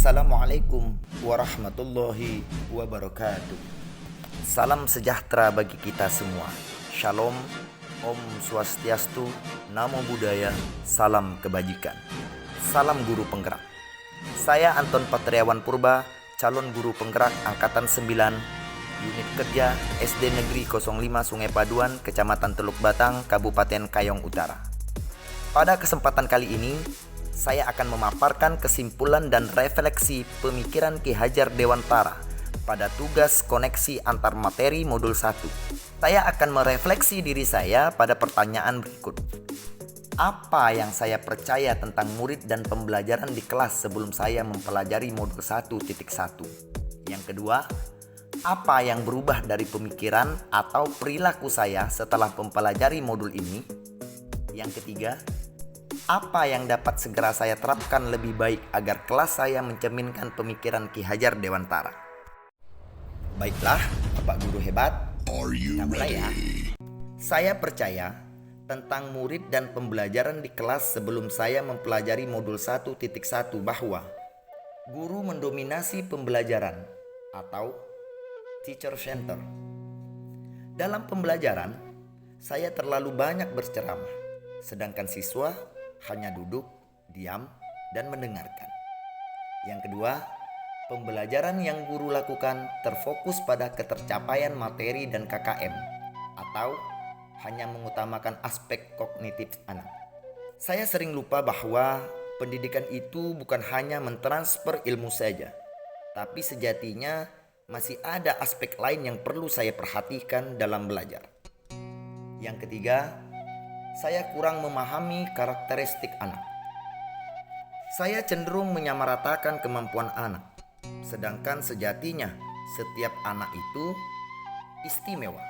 Assalamualaikum warahmatullahi wabarakatuh. Salam sejahtera bagi kita semua. Shalom, Om Swastiastu, Namo Buddhaya, salam kebajikan. Salam guru penggerak. Saya Anton Patriawan Purba, calon guru penggerak Angkatan 9, Unit Kerja SD Negeri 05 Sungai Paduan, Kecamatan Teluk Batang, Kabupaten Kayong Utara. Pada kesempatan kali ini, saya akan memaparkan kesimpulan dan refleksi pemikiran Ki Hajar Dewantara pada tugas koneksi antar materi modul 1. Saya akan merefleksi diri saya pada pertanyaan berikut. Apa yang saya percaya tentang murid dan pembelajaran di kelas sebelum saya mempelajari modul 1.1? Yang kedua, apa yang berubah dari pemikiran atau perilaku saya setelah mempelajari modul ini? Yang ketiga, apa yang dapat segera saya terapkan lebih baik agar kelas saya mencerminkan pemikiran Ki Hajar Dewantara? Baiklah, Bapak Guru hebat, kita mulai ya. Saya percaya tentang murid dan pembelajaran di kelas sebelum saya mempelajari modul 1.1 bahwa guru mendominasi pembelajaran atau teacher center. Dalam pembelajaran, saya terlalu banyak berceramah, sedangkan siswa hanya duduk, diam, dan mendengarkan. Yang kedua, pembelajaran yang guru lakukan terfokus pada ketercapaian materi dan KKM atau hanya mengutamakan aspek kognitif anak. Saya sering lupa bahwa pendidikan itu bukan hanya mentransfer ilmu saja, tapi sejatinya masih ada aspek lain yang perlu saya perhatikan dalam belajar. Yang ketiga, saya kurang memahami karakteristik anak. Saya cenderung menyamaratakan kemampuan anak, sedangkan sejatinya setiap anak itu istimewa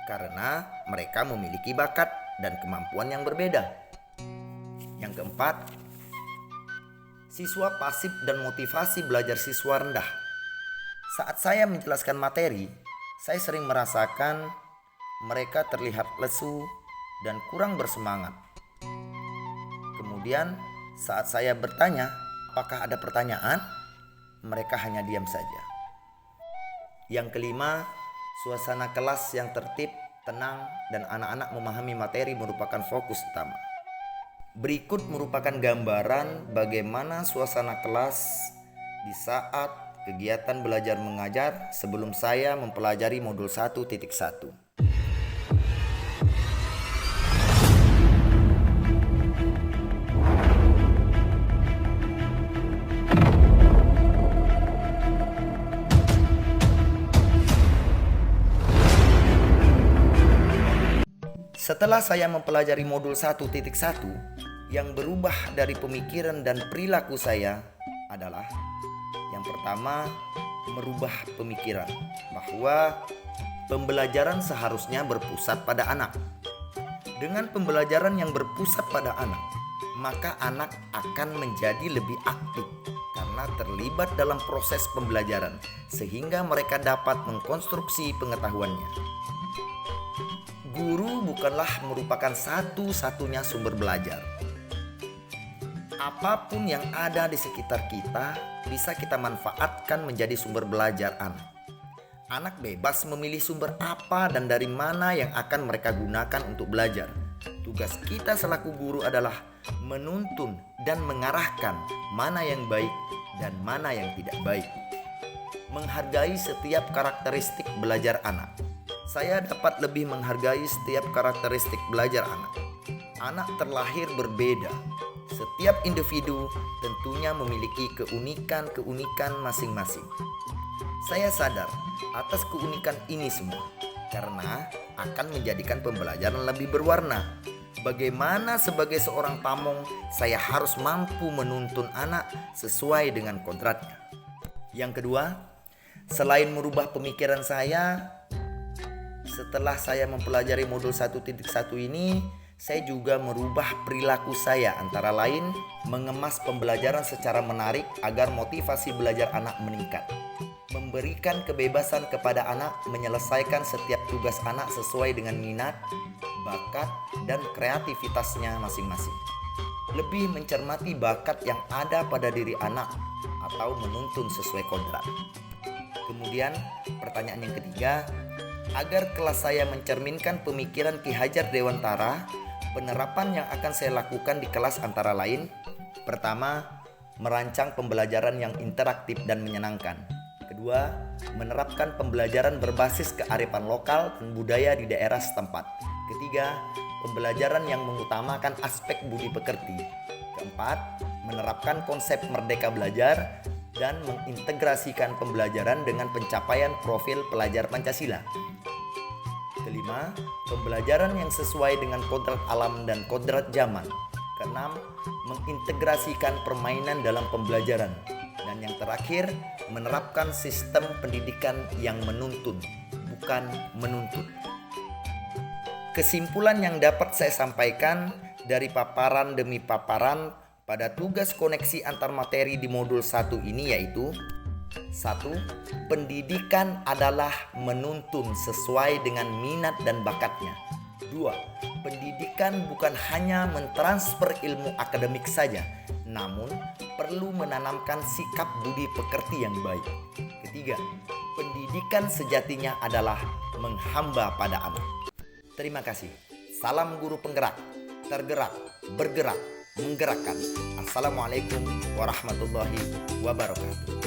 karena mereka memiliki bakat dan kemampuan yang berbeda. Yang keempat, siswa pasif dan motivasi belajar siswa rendah. Saat saya menjelaskan materi, saya sering merasakan mereka terlihat lesu dan kurang bersemangat. Kemudian saat saya bertanya, apakah ada pertanyaan? Mereka hanya diam saja. Yang kelima, suasana kelas yang tertib, tenang, dan anak-anak memahami materi merupakan fokus utama. Berikut merupakan gambaran bagaimana suasana kelas di saat kegiatan belajar mengajar sebelum saya mempelajari modul 1.1. Setelah saya mempelajari modul 1.1, yang berubah dari pemikiran dan perilaku saya adalah yang pertama, merubah pemikiran bahwa pembelajaran seharusnya berpusat pada anak. Dengan pembelajaran yang berpusat pada anak, maka anak akan menjadi lebih aktif karena terlibat dalam proses pembelajaran sehingga mereka dapat mengkonstruksi pengetahuannya. Guru bukanlah merupakan satu-satunya sumber belajar. Apapun yang ada di sekitar kita bisa kita manfaatkan menjadi sumber belajar anak. Anak bebas memilih sumber apa dan dari mana yang akan mereka gunakan untuk belajar. Tugas kita selaku guru adalah menuntun dan mengarahkan mana yang baik dan mana yang tidak baik. Menghargai setiap karakteristik belajar anak. Saya dapat lebih menghargai setiap karakteristik belajar anak. Anak terlahir berbeda. Setiap individu tentunya memiliki keunikan-keunikan masing-masing. Saya sadar atas keunikan ini semua karena akan menjadikan pembelajaran lebih berwarna. Bagaimana sebagai seorang pamong saya harus mampu menuntun anak sesuai dengan kodratnya. Yang kedua, selain merubah pemikiran saya, setelah saya mempelajari modul 1.1 ini, saya juga merubah perilaku saya, antara lain mengemas pembelajaran secara menarik agar motivasi belajar anak meningkat. Memberikan kebebasan kepada anak menyelesaikan setiap tugas anak sesuai dengan minat, bakat, dan kreativitasnya masing-masing. Lebih mencermati bakat yang ada pada diri anak atau menuntun sesuai kodrat. Kemudian pertanyaan yang ketiga, agar kelas saya mencerminkan pemikiran Ki Hajar Dewantara, penerapan yang akan saya lakukan di kelas antara lain: pertama, merancang pembelajaran yang interaktif dan menyenangkan. Kedua, menerapkan pembelajaran berbasis kearifan lokal dan budaya di daerah setempat. Ketiga, pembelajaran yang mengutamakan aspek budi pekerti. Keempat, menerapkan konsep merdeka belajar dan mengintegrasikan pembelajaran dengan pencapaian profil pelajar Pancasila. Kelima, pembelajaran yang sesuai dengan kodrat alam dan kodrat zaman. Keenam, mengintegrasikan permainan dalam pembelajaran. Dan yang terakhir, menerapkan sistem pendidikan yang menuntun, bukan menuntut. Kesimpulan yang dapat saya sampaikan dari paparan demi paparan pada tugas koneksi antar materi di modul 1 ini yaitu: 1. Pendidikan adalah menuntun sesuai dengan minat dan bakatnya. 2. Pendidikan bukan hanya mentransfer ilmu akademik saja, namun perlu menanamkan sikap budi pekerti yang baik. Ketiga, pendidikan sejatinya adalah menghamba pada anak. Terima kasih. Salam guru penggerak, tergerak, bergerak, menggerakkan. Assalamualaikum warahmatullahi wabarakatuh.